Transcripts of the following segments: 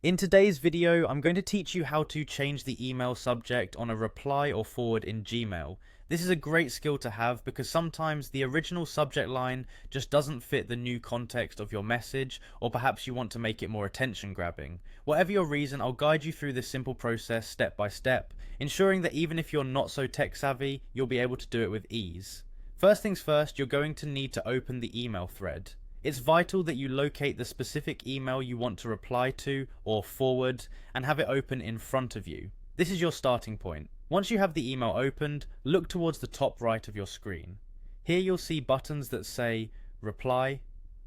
In today's video, I'm going to teach you how to change the email subject on a reply or forward in Gmail. This is a great skill to have because sometimes the original subject line just doesn't fit the new context of your message, or perhaps you want to make it more attention grabbing. Whatever your reason, I'll guide you through this simple process step by step, ensuring that even if you're not so tech savvy, you'll be able to do it with ease. First things first, you're going to need to open the email thread. It's vital that you locate the specific email you want to reply to or forward and have it open in front of you. This is your starting point. Once you have the email opened, look towards the top right of your screen. Here you'll see buttons that say Reply,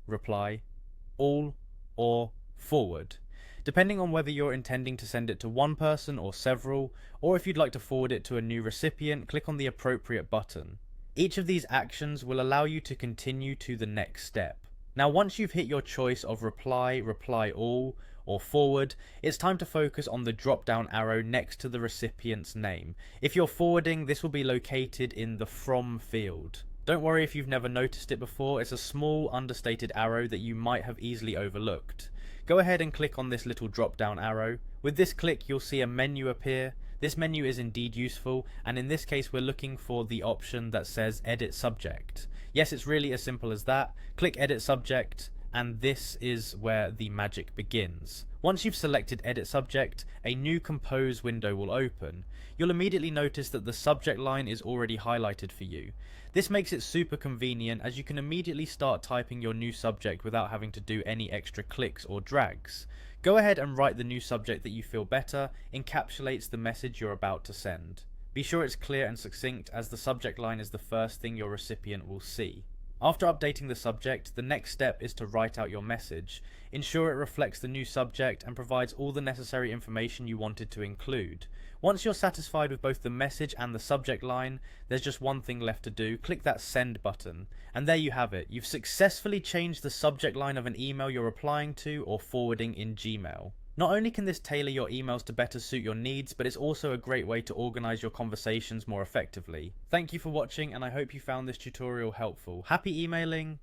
Reply, All, or Forward. Depending on whether you're intending to send it to one person or several, or if you'd like to forward it to a new recipient, click on the appropriate button. Each of these actions will allow you to continue to the next step. Now, once you've hit your choice of reply, reply all, or forward, it's time to focus on the drop down arrow next to the recipient's name. If you're forwarding, this will be located in the From field. Don't worry if you've never noticed it before, it's a small understated arrow that you might have easily overlooked. Go ahead and click on this little drop down arrow. With this click, you'll see a menu appear. This menu is indeed useful, and in this case we're looking for the option that says Edit Subject. Yes, it's really as simple as that. Click Edit Subject, and this is where the magic begins. Once you've selected Edit Subject, a new Compose window will open. You'll immediately notice that the subject line is already highlighted for you. This makes it super convenient as you can immediately start typing your new subject without having to do any extra clicks or drags. Go ahead and write the new subject that you feel better encapsulates the message you're about to send. Be sure it's clear and succinct, as the subject line is the first thing your recipient will see. After updating the subject, the next step is to write out your message. Ensure it reflects the new subject and provides all the necessary information you wanted to include. Once you're satisfied with both the message and the subject line, there's just one thing left to do. Click that send button. And there you have it. You've successfully changed the subject line of an email you're replying to or forwarding in Gmail. Not only can this tailor your emails to better suit your needs, but it's also a great way to organize your conversations more effectively. Thank you for watching, and I hope you found this tutorial helpful. Happy emailing!